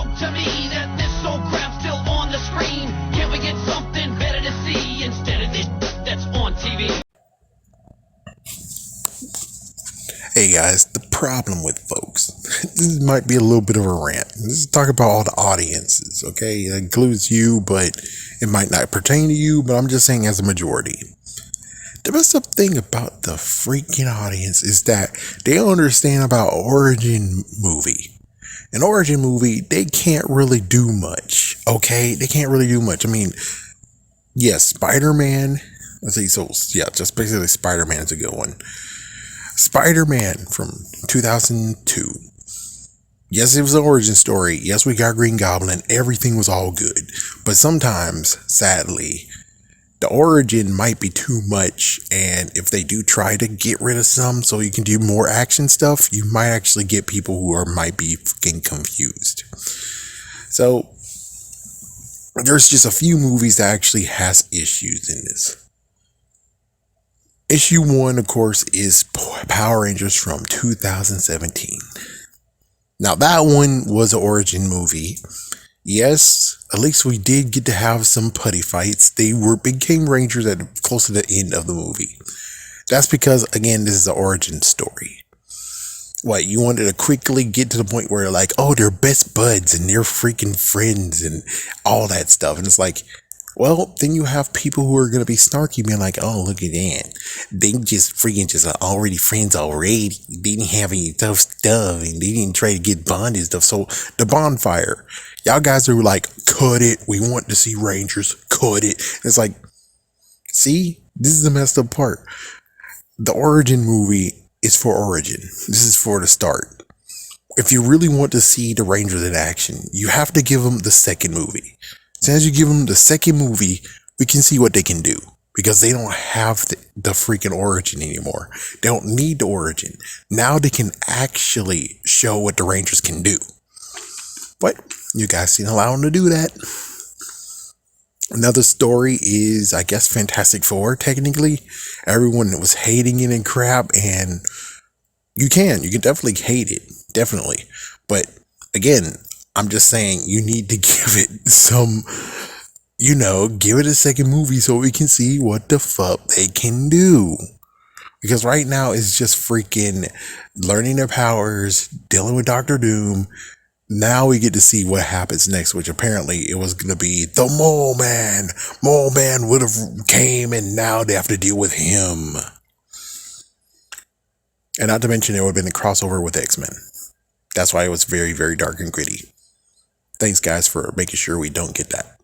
joke to me that this old crap's still on the screen? Can we get something better to see instead of this that's on TV? Hey guys, the problem with folks, this might be a little bit of a rant. This is talking about all the audiences, okay? It includes you, but it might not pertain to you, but I'm just saying as a majority. The best of thing about the freaking audience is that they don't understand about origin movie. An origin movie, they can't really do much, okay? They can't really do much. I mean, yes, Spider-Man, let's see, so yeah, just basically Spider-Man is a good one. Spider-Man from 2002. Yes, it was an origin story. Yes, we got Green Goblin. Everything was all good. But sometimes, sadly, the origin might be too much. And if they do try to get rid of some so you can do more action stuff, you might actually get people who might be fucking confused. So, there's just a few movies that actually has issues in this. Issue 1, of course, is Power Rangers from 2017. Now, that one was an origin movie. Yes, at least we did get to have some putty fights. They became Rangers at close to the end of the movie. That's because, again, this is an origin story. What, you wanted to quickly get to the point where, like, oh, they're best buds and they're freaking friends and all that stuff. And it's like, well, then you have people who are going to be snarky, being like, oh, look at that. They just freaking just are already friends already. They didn't have any tough stuff and they didn't try to get bonded stuff. So the bonfire, y'all guys are like, cut it. We want to see Rangers. Cut it. It's like, see, this is the messed up part. The origin movie is for origin. This is for the start. If you really want to see the Rangers in action, you have to give them the second movie. So as you give them the second movie, we can see what they can do. Because they don't have the freaking origin anymore. They don't need the origin. Now they can actually show what the Rangers can do. But you guys didn't allow them to do that. Another story is, I guess, Fantastic Four, technically. Everyone was hating it and crap. And you can definitely hate it. Definitely. But again, I'm just saying you need to give it some, give it a second movie so we can see what the fuck they can do. Because right now it's just freaking learning their powers, dealing with Doctor Doom. Now we get to see what happens next, which apparently it was going to be the Mole Man. Mole Man would have came and now they have to deal with him. And not to mention it would have been a crossover with X-Men. That's why it was very, very dark and gritty. Thanks, guys, for making sure we don't get that.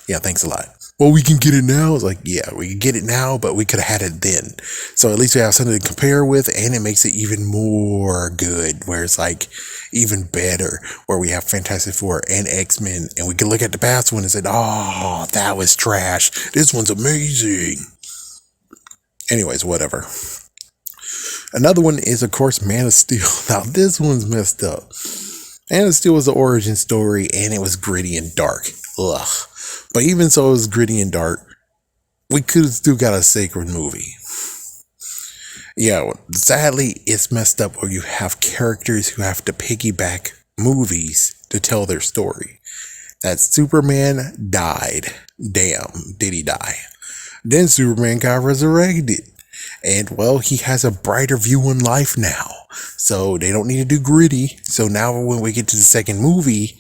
Yeah, thanks a lot. Well, we can get it now. It's like, yeah, we can get it now, but we could have had it then. So at least we have something to compare with, and it makes it even more good, where it's like even better, where we have Fantastic Four and X-Men, and we can look at the past one and say, oh, that was trash. This one's amazing. Anyways, whatever. Another one is, of course, Man of Steel. Now, this one's messed up. Man of Steel was the origin story, and it was gritty and dark. Ugh. But even so, it was gritty and dark. We could have still got a sacred movie. Yeah, sadly, it's messed up where you have characters who have to piggyback movies to tell their story. That Superman died. Damn, did he die? Then Superman got resurrected. And, well, he has a brighter view on life now. So they don't need to do gritty. So now when we get to the second movie,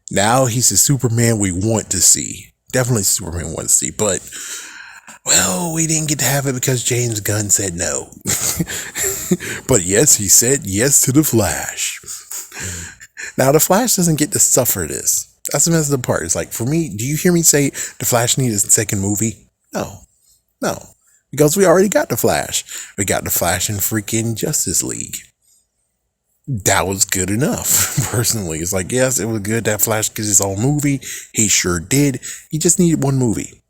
now he's the Superman we want to see. Definitely Superman we want to see. But, well, we didn't get to have it because James Gunn said no. But yes, he said yes to the Flash. Now, the Flash doesn't get to suffer this. That's the messed up part. It's like, for me, do you hear me say the Flash needs a second movie? No. Because we already got the Flash. We got the Flash in freaking Justice League. That was good enough, personally. It's like, yes, it was good that Flash gets his own movie. He sure did. He just needed one movie.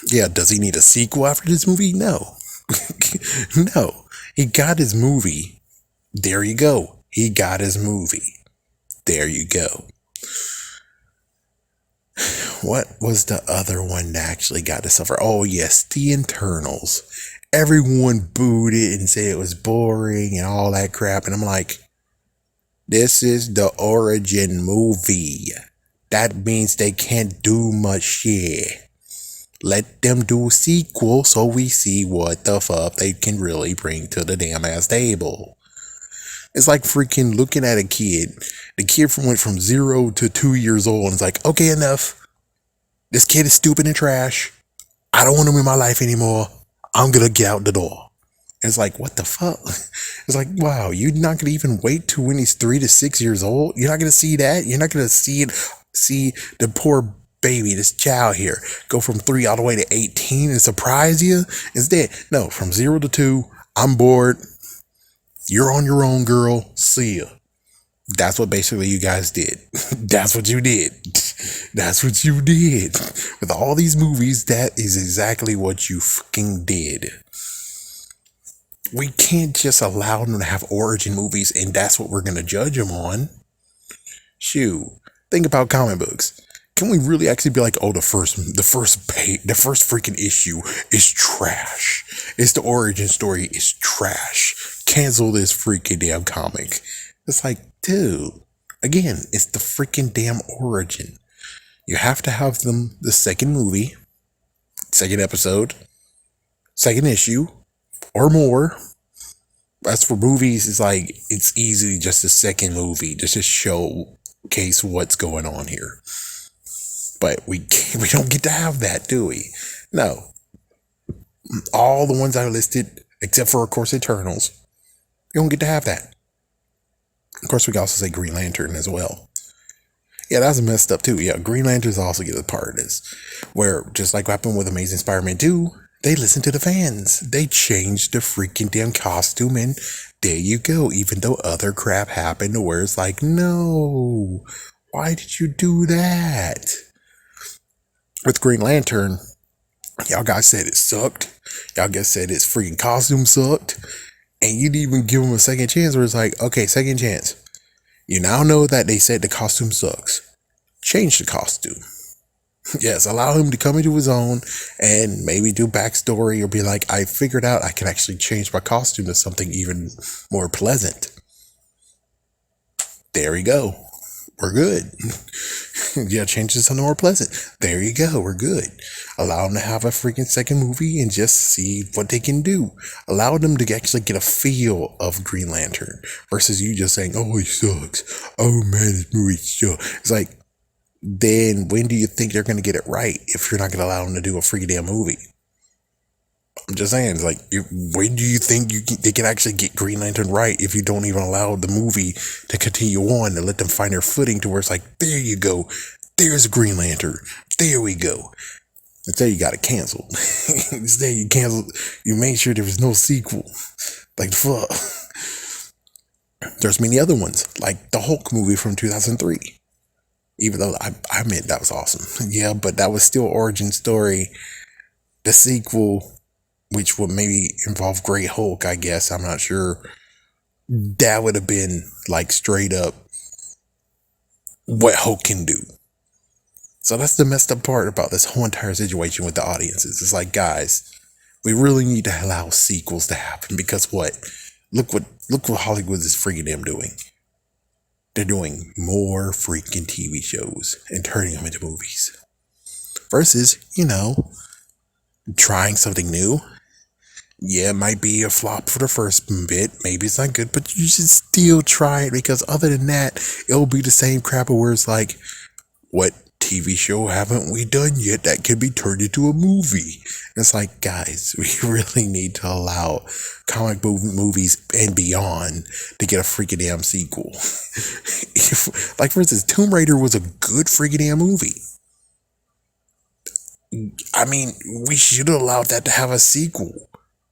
Yeah, does he need a sequel after this movie? No. No. He got his movie. There you go. He got his movie. There you go. What was the other one that actually got to suffer? Oh, yes, the Internals. Everyone booed it and said it was boring and all that crap. And I'm like, This is the origin movie. That means they can't do much shit. Let them do a sequel so we see what the fuck they can really bring to the damn ass table. It's like freaking looking at a kid. The kid went from 0 to 2 years old and it's like, okay, enough. This kid is stupid and trash. I don't want him in my life anymore. I'm gonna get out the door. It's like, what the fuck? It's like, wow, you're not gonna even wait till when he's 3 to 6 years old? You're not gonna see that? You're not gonna see the poor baby, this child here, go from 3 all the way to 18 and surprise you? Instead, no, from 0 to 2, I'm bored. You're on your own, girl. See ya. That's what basically you guys did. That's what you did. That's what you did. With all these movies, that is exactly what you fucking did. We can't just allow them to have origin movies and that's what we're going to judge them on. Shoot. Think about comic books. Can we really actually be like, oh, the first freaking issue is trash. It's the origin story is trash. Cancel this freaking damn comic. It's like, dude, again, it's the freaking damn origin. You have to have them the second movie, second episode, second issue, or more. As for movies, it's like, it's easily just a second movie just to showcase what's going on here. But we don't get to have that, do we? No. All the ones I listed, except for, of course, Eternals, you don't get to have that. Of course, we can also say Green Lantern as well. Yeah, that's messed up too. Yeah, Green Lanterns also get a part of this. Where, just like what happened with Amazing Spider-Man 2, they listened to the fans. They changed the freaking damn costume and there you go. Even though other crap happened where it's like, no, why did you do that? With Green Lantern, y'all guys said it sucked. Y'all guys said his freaking costume sucked. And you didn't even give him a second chance where it's like, okay, second chance. You now know that they said the costume sucks. Change the costume. Yes, allow him to come into his own and maybe do backstory or be like, I figured out I can actually change my costume to something even more pleasant. There we go. We're good. Yeah, change to something more pleasant. There you go. We're good. Allow them to have a freaking second movie and just see what they can do. Allow them to actually get a feel of Green Lantern versus you just saying, oh, he sucks. Oh, man, this movie sucks. It's like, then when do you think they're going to get it right if you're not going to allow them to do a freaking damn movie? I'm just saying, it's like, when do you think they can actually get Green Lantern right if you don't even allow the movie to continue on and let them find their footing to where it's like, there you go. There's Green Lantern. There we go. Instead, you got it canceled. Instead, you canceled. You made sure there was no sequel. Like, fuck. There's many other ones, like the Hulk movie from 2003. Even though I admit that was awesome. Yeah, but that was still origin story. The sequel, which would maybe involve Great Hulk, I guess. I'm not sure. That would have been like straight up what Hulk can do. So that's the messed up part about this whole entire situation with the audiences. It's like, guys, we really need to allow sequels to happen because what? Look what Hollywood is freaking them doing. They're doing more freaking TV shows and turning them into movies. Versus, trying something new. Yeah, it might be a flop for the first bit. Maybe it's not good, but you should still try it because other than that, it'll be the same crap where it's like, what TV show haven't we done yet that could be turned into a movie? And it's like, guys, we really need to allow comic book movies and beyond to get a freaking damn sequel. Like, for instance, Tomb Raider was a good freaking damn movie. I mean, we should have allowed that to have a sequel.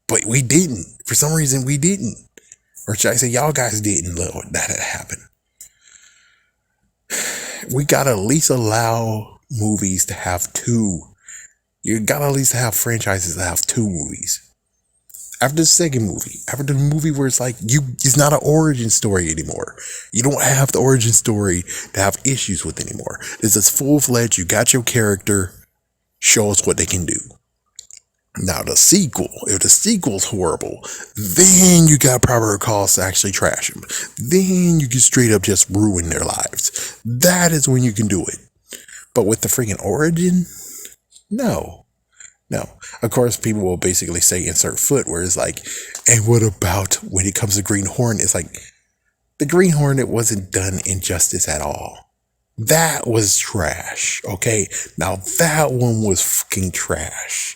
But we didn't. For some reason, we didn't. Or should I say, y'all guys didn't let that happen. We gotta at least allow movies to have two. You gotta at least have franchises that have two movies. After the second movie, after the movie where it's like, it's not an origin story anymore. You don't have the origin story to have issues with anymore. It's just full-fledged, you got your character, show us what they can do. Now the sequel, if the sequel's horrible, then you got probable cause to actually trash them. Then you can straight up just ruin their lives. That is when you can do it. But with the freaking origin, no. No. Of course, people will basically say insert foot, where it's like, and what about when it comes to Green Hornet? It's like, the Green Hornet wasn't done injustice at all. That was trash, okay? Now that one was fucking trash.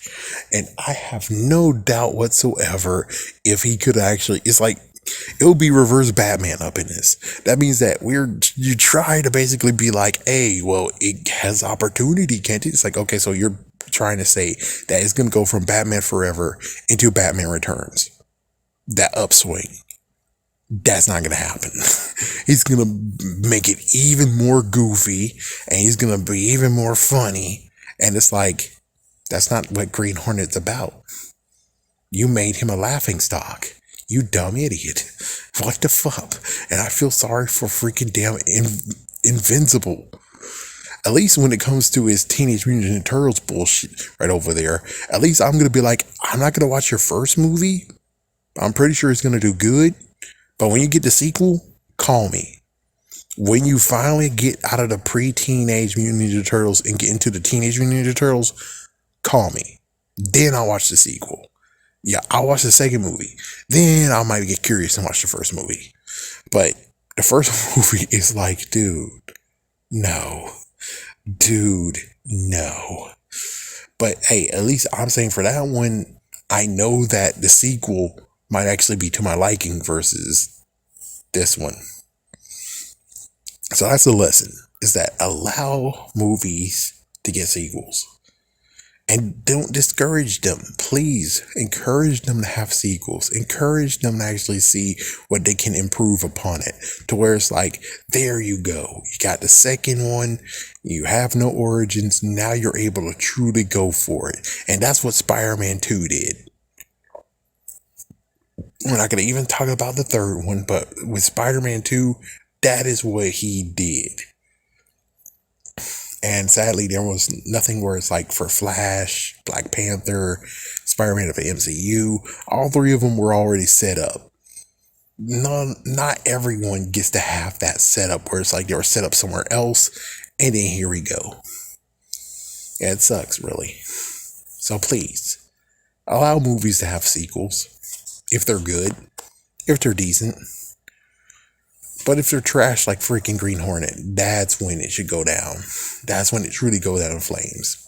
And I have no doubt whatsoever if he could actually, it's like, it would be reverse Batman up in this. That means that you try to basically be like, hey, well, it has opportunity, can't it? It's like, okay, so you're trying to say that it's going to go from Batman Forever into Batman Returns. That upswing. That's not going to happen. He's going to make it even more goofy, and he's going to be even more funny. And it's like, that's not what Green Hornet's about. You made him a laughingstock. You dumb idiot. What the fuck? And I feel sorry for freaking damn Invincible. At least when it comes to his Teenage Mutant Ninja Turtles bullshit right over there, at least I'm going to be like, I'm not going to watch your first movie. I'm pretty sure it's going to do good. But when you get the sequel, call me. When you finally get out of the pre-Teenage Mutant Ninja Turtles and get into the Teenage Mutant Ninja Turtles, call me. Then I'll watch the sequel. Yeah, I'll watch the second movie. Then I might get curious and watch the first movie. But the first movie is like, dude, no. Dude, no. But hey, at least I'm saying for that one, I know that the sequel might actually be to my liking versus this one. So that's the lesson, is that allow movies to get sequels. And don't discourage them. Please encourage them to have sequels. Encourage them to actually see what they can improve upon it. To where it's like, there you go. You got the second one. You have no origins. Now you're able to truly go for it. And that's what Spider-Man 2 did. We're not going to even talk about the third one, but with Spider-Man 2, that is what he did. And sadly, there was nothing where it's like for Flash, Black Panther, Spider-Man of the MCU. All three of them were already set up. Not everyone gets to have that setup where it's like they were set up somewhere else, and then here we go. Yeah, it sucks, really. So please, allow movies to have sequels. If they're good, if they're decent. But if they're trash like freaking Green Hornet, that's when it should go down. That's when it truly goes down in flames.